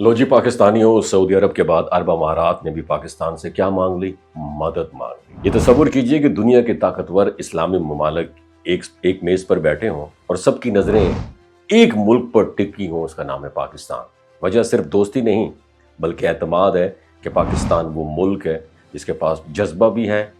लो जी पाकिस्तानियों, सऊदी अरब के बाद अरब अमारात ने भी पाकिस्तान से क्या मांग ली? मदद मांग ली। ये तसव्वुर कीजिए कि दुनिया के ताकतवर इस्लामी ममालिक एक एक मेज पर बैठे हों और सबकी नजरें एक मुल्क पर टिकी हों, उसका नाम है पाकिस्तान। वजह सिर्फ दोस्ती नहीं, बल्कि एतमाद है कि पाकिस्तान वो मुल्क है जिसके पास जज्बा भी है,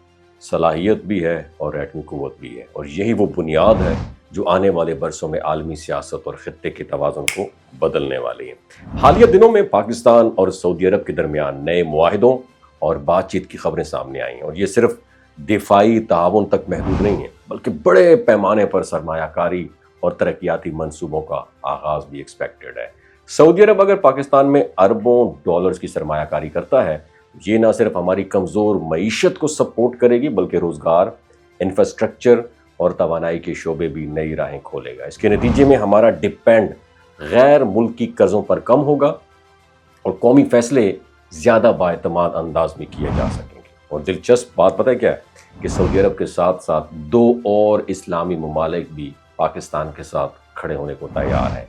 सलाहियत भी है और एटमी कुव्वत भी है। और यही वो बुनियाद है जो आने वाले बरसों में आलमी सियासत और खित्ते के तवाज़ुन को बदलने वाली है। हालिया दिनों में पाकिस्तान और सऊदी अरब के दरमियान नए मुआहिदों और बातचीत की खबरें सामने आई हैं, और ये सिर्फ दिफाई ताउन तक महदूद नहीं है, बल्कि बड़े पैमाने पर सरमायाकारी और तरक्याती मंसूबों का आगाज भी एक्सपेक्टेड है। सऊदी अरब अगर पाकिस्तान में अरबों डॉलर्स की सरमायाकारी करता है, ये ना सिर्फ हमारी कमज़ोर मईशत को सपोर्ट करेगी, बल्कि रोज़गार, इंफ्रास्ट्रक्चर और तवानाई के शोबे भी नई राहें खोलेगा। इसके नतीजे में हमारा डिपेंड गैर मुल्की कर्ज़ों पर कम होगा और कौमी फैसले ज़्यादा बाएतमाद अंदाज में किए जा सकेंगे। और दिलचस्प बात पता है क्या है कि सऊदी अरब के साथ साथ दो और इस्लामी ममालिक भी पाकिस्तान के साथ खड़े होने को तैयार हैं।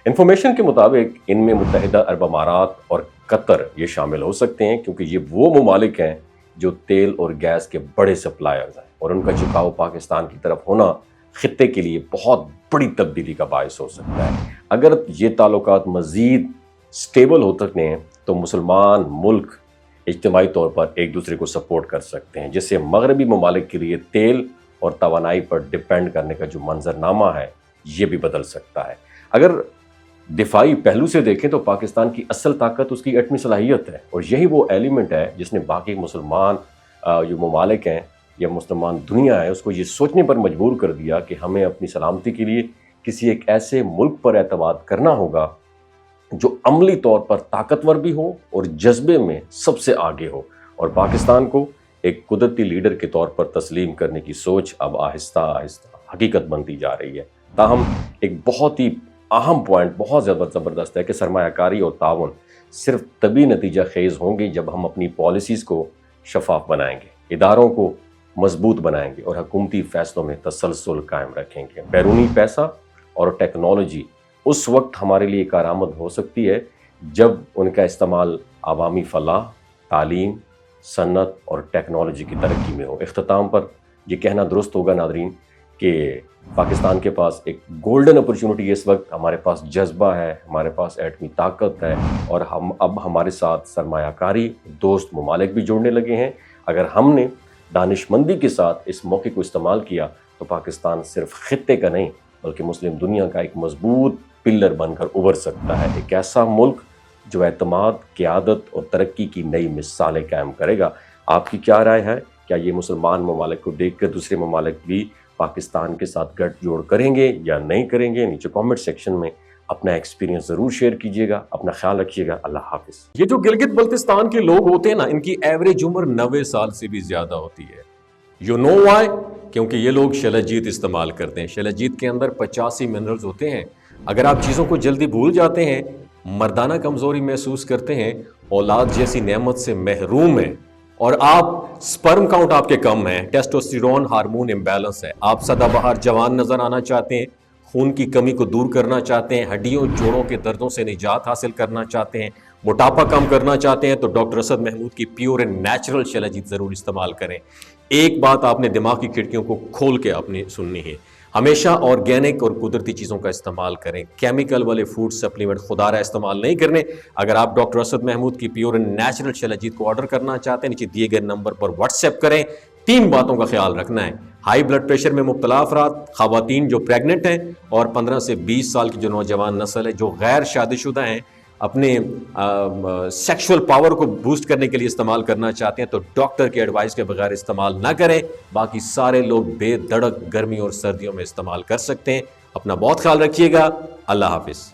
इंफॉर्मेशन के मुताबिक इनमें मुत्तहिदा अरब अमारात और कतर ये शामिल हो सकते हैं, क्योंकि ये वो ममालिक हैं जो तेल और गैस के बड़े सप्लायर्स हैं, और उनका झुकाव पाकिस्तान की तरफ होना खित्ते के लिए बहुत बड़ी तब्दीली का बायस हो सकता है। अगर ये ताल्लुकात मज़ीद स्टेबल हो सकते हैं तो मुसलमान मुल्क इज्तिमाई तौर पर एक दूसरे को सपोर्ट कर सकते हैं, जिससे मगरबी ममालिक के लिए तेल और तवानाई पर डिपेंड करने का जो मंजरनामा है ये भी बदल सकता है। अगर दिफाई पहलू से देखें तो पाकिस्तान की असल ताकत उसकी एटमी सलाहियत है, और यही वो एलिमेंट है जिसने बाकी मुसलमान जो ममालिक हैं या मुसलमान दुनिया है उसको ये सोचने पर मजबूर कर दिया कि हमें अपनी सलामती के लिए किसी एक ऐसे मुल्क पर एतमाद करना होगा जो अमली तौर पर ताकतवर भी हो और जज्बे में सबसे आगे हो। और पाकिस्तान को एक कुदरती लीडर के तौर पर तस्लीम करने की सोच अब आहिस्ता आहिस्ता हकीकत बनती जा रही है। ताहम एक बहुत ही अहम पॉइंट बहुत ज़्यादा ज़बरदस्त है कि सरमायाकारी और ताउन सिर्फ तभी नतीजा खेज़ होंगे जब हम अपनी पॉलिसीज़ को शफाफ बनाएंगे, इदारों को मजबूत बनाएंगे और हुकूमती फ़ैसलों में तसलसल कायम रखेंगे। बैरूनी पैसा और टेक्नोलॉजी उस वक्त हमारे लिए कारआमद हो सकती है जब उनका इस्तेमाल आवामी फलाह, तालीम, सन्नत और टेक्नोलॉजी की तरक्की में हो। इख्तिताम पर यह कहना दुरुस्त होगा नादरीन कि पाकिस्तान के पास एक गोल्डन अपॉर्चुनिटी इस वक्त, हमारे पास जज्बा है, हमारे पास एटमी ताकत है, और हम अब हमारे साथ सरमायाकारी दोस्त ममालिक भी जुड़ने लगे हैं। अगर हमने दानिशमंदी के साथ इस मौके को इस्तेमाल किया तो पाकिस्तान सिर्फ खित्ते का नहीं बल्कि मुस्लिम दुनिया का एक मजबूत पिलर बनकर उभर सकता है। एक ऐसा मुल्क जो एतमाद, क़यादत और तरक्की की नई मिसालें कायम करेगा। आपकी क्या राय है? क्या ये मुसलमान ममालिक को देख कर दूसरे ममालिक भी पाकिस्तान के साथ गठजोड़ करेंगे या नहीं करेंगे? नीचे कमेंट सेक्शन में अपना एक्सपीरियंस ज़रूर शेयर कीजिएगा। अपना ख्याल रखिएगा। अल्लाह हाफिज़। ये जो गिलगित बल्तिस्तान के लोग होते हैं ना, इनकी एवरेज उम्र 90 साल से भी ज्यादा होती है। You know why? क्योंकि ये लोग शलजीत इस्तेमाल करते हैं। शलजीत के अंदर 85 मिनरल्स होते हैं। अगर आप चीज़ों को जल्दी भूल जाते हैं, मर्दाना कमज़ोरी महसूस करते हैं, औलाद जैसी नेमत से महरूम हैं, और आप स्पर्म काउंट आपके कम है, टेस्टोस्टेरोन हार्मोन इम्बैलेंस है, आप सदाबहार जवान नज़र आना चाहते हैं, खून की कमी को दूर करना चाहते हैं, हड्डियों जोड़ों के दर्दों से निजात हासिल करना चाहते हैं, मोटापा कम करना चाहते हैं, तो डॉक्टर असद महमूद की प्योर एंड नेचुरल शलजीत ज़रूर इस्तेमाल करें। एक बात आपने दिमाग की खिड़कियों को खोल के आपने सुननी है, हमेशा ऑर्गेनिक और कुदरती चीज़ों का इस्तेमाल करें। केमिकल वाले फूड सप्लीमेंट खुदारा इस्तेमाल नहीं करने। अगर आप डॉक्टर असद महमूद की प्योर एंड नेचुरल शलजीत को ऑर्डर करना चाहते हैं, नीचे दिए गए नंबर पर व्हाट्सएप करें। 3 बातों का ख्याल रखना है: हाई ब्लड प्रेशर में मुब्तला अफराद, खवातीन जो प्रेग्नेंट हैं, और 15 से 20 साल की जो नौजवान नस्ल है जो गैर शादीशुदा हैं, अपने सेक्सुअल पावर को बूस्ट करने के लिए इस्तेमाल करना चाहते हैं तो डॉक्टर की एडवाइस के बगैर इस्तेमाल ना करें। बाकी सारे लोग बेधड़क गर्मी और सर्दियों में इस्तेमाल कर सकते हैं। अपना बहुत ख्याल रखिएगा। अल्लाह हाफिज़।